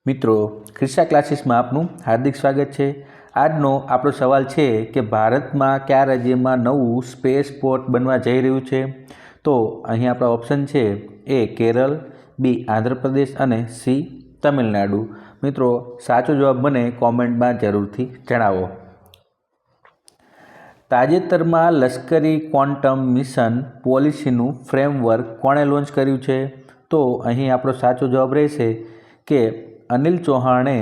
મિત્રો, ક્રિશા ક્લાસીસમાં આપનું હાર્દિક સ્વાગત છે। આજનો આપણો સવાલ છે કે ભારતમાં કયા રાજ્યમાં નવું સ્પેસ પોર્ટ બનવા જઈ રહ્યું છે? તો અહીં આપણા ઓપ્શન છે એ કેરળ, બી આંધ્રપ્રદેશ અને સી તમિલનાડુ। મિત્રો, સાચો જવાબ મને કોમેન્ટમાં જરૂરથી જણાવો। તાજેતરમાં લશ્કરી ક્વોન્ટમ મિશન પોલિસીનું ફ્રેમવર્ક કોણે લોન્ચ કર્યું છે? તો અહીં આપણો સાચો જવાબ રહેશે કે અનિલ ચૌહાણે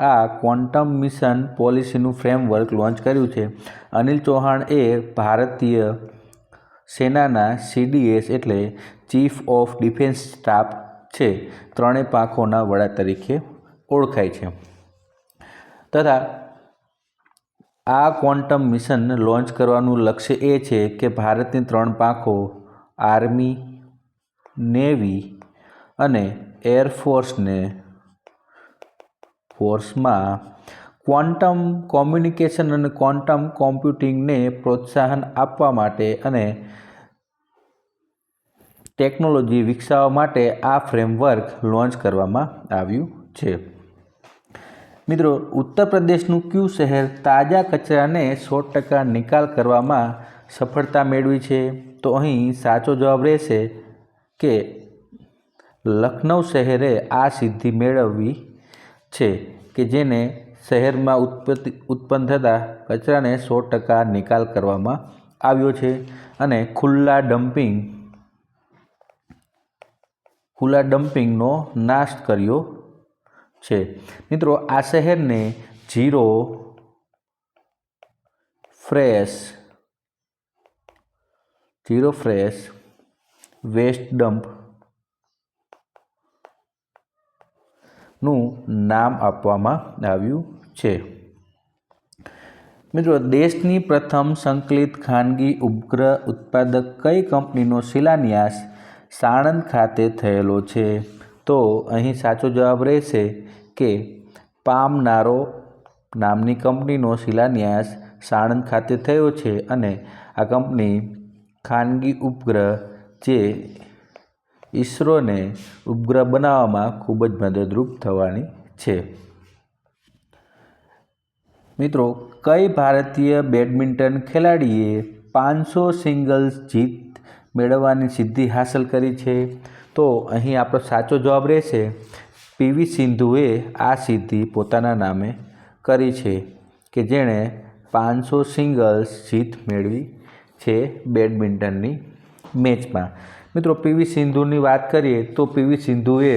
આ ક્વોન્ટમ મિશન પોલિસીનું ફ્રેમવર્ક લોન્ચ કર્યું છે। અનિલ ચૌહાણ એ ભારતીય સેનાના CDS એટલે ચીફ ઓફ ડિફેન્સ સ્ટાફ છે, ત્રણેય પાંખોના વડા તરીકે ઓળખાય છે। તથા આ ક્વોન્ટમ મિશન લોન્ચ કરવાનું લક્ષ્ય એ છે કે ભારતની ત્રણ પાંખો આર્મી, નેવી અને એરફોર્સમાં ક્વોન્ટમ કોમ્યુનિકેશન અને ક્વોન્ટમ કોમ્પ્યુટિંગને પ્રોત્સાહન આપવા માટે અને ટેકનોલોજી વિકસાવવા માટે આ ફ્રેમવર્ક લોન્ચ કરવામાં આવ્યું છે। મિત્રો, ઉત્તર પ્રદેશનું કયું શહેર તાજા કચરાને 100% નિકાલ કરવામાં સફળતા મેળવી છે? તો અહીં સાચો જવાબ રહેશે કે લખનઉ શહેરે આ સિદ્ધિ મેળવી છે કે જેને શહેરમાં ઉત્પન્ન થતા કચરાને 100% નિકાલ કરવામાં આવ્યો છે અને ખુલ્લા ડમ્પિંગનો નાશ કર્યો છે। મિત્રો, આ શહેરને ઝીરો ફ્રેશ વેસ્ટ ડમ્પ નું નામ આપવામાં આવ્યું છે। મિત્રો, દેશની પ્રથમ સંકલિત ખાનગી ઉપગ્રહ ઉત્પાદક કઈ કંપનીનો શિલાન્યાસ સાણંદ ખાતે થયેલો છે? તો અહીં સાચો જવાબ રહેશે કે પામ નારો નામની કંપનીનો શિલાન્યાસ સાણંદ ખાતે થયો છે અને આ કંપની ખાનગી ઉપગ્રહ જે ઈસરોને ઉપગ્રહ બનાવવામાં ખૂબ જ મદદરૂપ થવાની છે। મિત્રો, કઈ ભારતીય બેડમિન્ટન ખેલાડીએ 500 સિંગલ્સ જીત મેળવવાની સિદ્ધિ હાંસલ કરી છે? તો અહીં આપણો સાચો જવાબ રહેશે PV સિંધુએ આ સિદ્ધિ પોતાના નામે કરી છે કે જેણે 500 સિંગલ્સ જીત મેળવી છે બેડમિન્ટનની મેચમાં। મિત્રો, PV સિંધુની વાત કરીએ તો PV સિંધુએ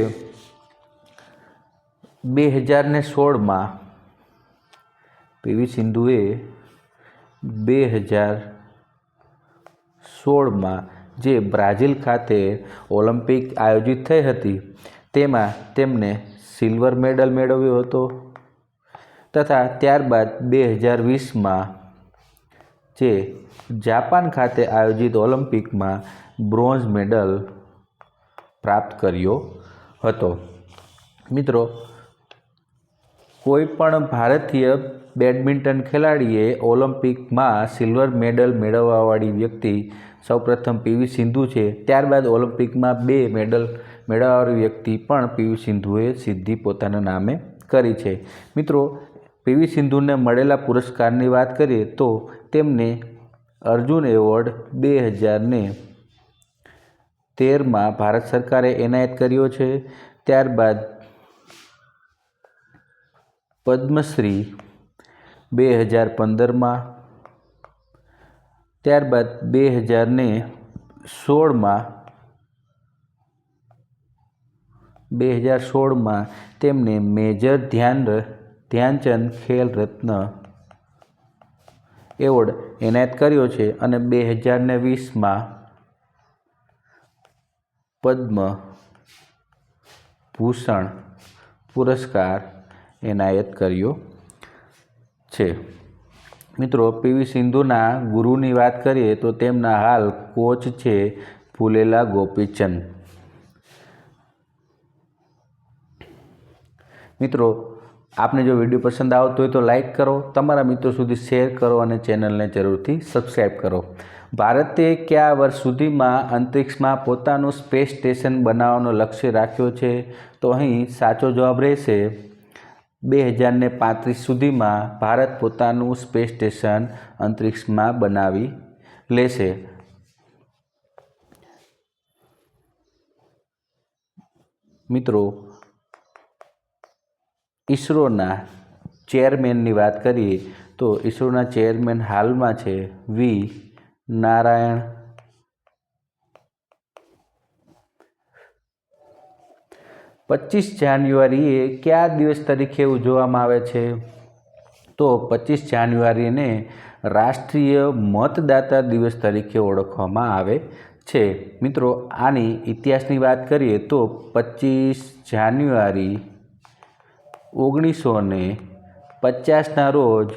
2016માં જે બ્રાઝિલ ખાતે ઓલિમ્પિક આયોજિત થઈ હતી તેમાં તેમણે સિલ્વર મેડલ મેળવ્યો હતો તથા ત્યારબાદ 2020માં જે જાપાન ખાતે આયોજિત ઓલિમ્પિકમાં બ્રોન્ઝ મેડલ પ્રાપ્ત કર્યો હતો। મિત્રો, કોઈ પણ ભારતીય બેડમિન્ટન ખેલાડીએ ઓલિમ્પિકમાં સિલ્વર મેડલ મેળવવાવાળી વ્યક્તિ સૌપ્રથમ PV સિંધુ છે, ત્યારબાદ ઓલિમ્પિકમાં 2 મેડલ મેળવવાવાળી વ્યક્તિ પણ PV સિંધુએ સિદ્ધિ પોતાના નામે કરી છે। મિત્રો, PV સિંધુને મળેલા પુરસ્કારની વાત કરીએ તો તેમને અર્જુન એવોર્ડ 2013માં ભારત સરકારે એનાયત કર્યો છે, ત્યારબાદ પદ્મશ્રી 2015માં, ત્યારબાદ 2016માં તેમને મેજર ધ્યાનચંદ ખેલ રત્ન એવોર્ડ એનાયત કર્યો છે અને 2020માં પદ્મ ભૂષણ પુરસ્કાર એનાયત કર્યો છે। મિત્રો, PV સિંધુના ગુરુની વાત કરીએ તો તેમના હાલ કોચ છે પુલેલા ગોપીચંદ। મિત્રો, आपने जो वीडियो पसंद आवतो हो तो लाइक करो, तमारा मित्रों सुधी शेर करो और चेनल ने जरूरथी सब्सक्राइब करो। भारते क्या वर्ष सुधीमां अंतरिक्षमां पोतानुं स्पेस स्टेशन बनावવાનો लक्ष्य राख्यो छे? तो અહીં સાચો જવાબ રહેશે 2035 સુધીમાં ભારત પોતાનું સ્પેસ સ્ટેશન અંતરિક્ષમાં બનાવી લેશે। મિત્રો, ઈસરોના ચેરમેનની વાત કરીએ તો ઈસરોના ચેરમેન હાલમાં છે વી નારાયણ। 25 જાન્યુઆરીએ કયા દિવસ તરીકે ઉજવવામાં આવે છે? તો 25 જાન્યુઆરીને રાષ્ટ્રીય મતદાતા દિવસ તરીકે ઓળખવામાં આવે છે। મિત્રો, આની ઇતિહાસની વાત કરીએ તો 25 જાન્યુઆરી 1950ના રોજ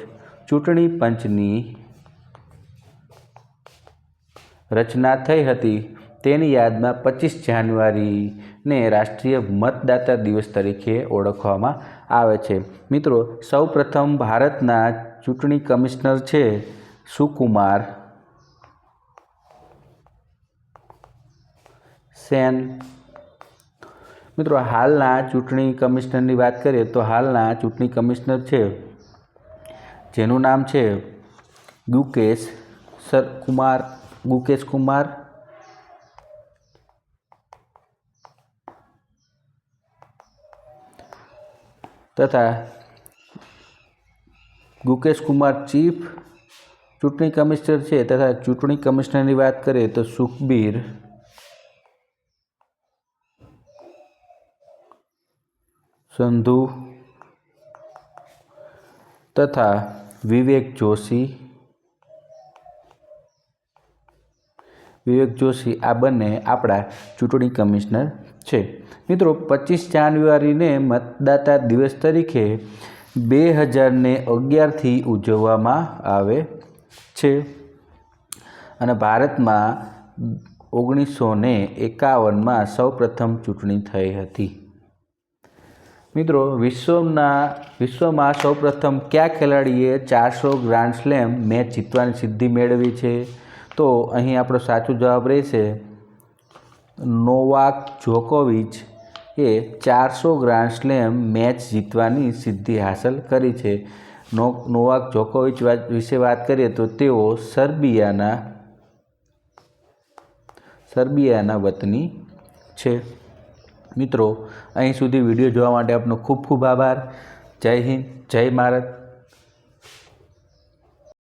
ચૂંટણી પંચની રચના થઈ હતી। તેની યાદમાં 25 જાન્યુઆરીને રાષ્ટ્રીય મતદાતા દિવસ તરીકે ઓળખવામાં આવે છે। મિત્રો, સૌપ્રથમ ભારતના ચૂંટણી કમિશનર છે સુકુમાર સેન। મિત્રો, હાલના ચૂંટણી કમિશનરની વાત કરીએ તો હાલના ચૂંટણી કમિશનર છે જેનું નામ છે ગુકેશ કુમાર તથા ગુકેશ કુમાર ચીફ ચૂંટણી કમિશનર છે તથા ચૂંટણી કમિશનરની વાત કરીએ તો સુખબીર સંધુ તથા વિવેક જોશી આ બંને આપણા ચૂંટણી કમિશનર છે। મિત્રો, 25 જાન્યુઆરીને મતદાતા દિવસ તરીકે 2011થી ઉજવવામાં આવે છે અને ભારતમાં 1951માં સૌપ્રથમ ચૂંટણી થઈ હતી। મિત્રો, વિશ્વમાં સૌપ્રથમ કયા ખેલાડીએ 400 ગ્રાન્ડ સ્લેમ મેચ જીતવાની સિદ્ધિ મેળવી છે? તો અહીં આપણો સાચો જવાબ રહેશે નોવાક જોકોવિચ એ 400 ગ્રાન્ડ સ્લેમ મેચ જીતવાની સિદ્ધિ હાંસલ કરી છે। નોવાક જોકોવિચ વિશે વાત કરીએ તો તેઓ સર્બિયાના વતની છે। મિત્રો, અહીં સુધી વિડીયો જોવા માટે આપનો ખૂબ ખૂબ આભાર। જય હિન્દ, જય ભારત।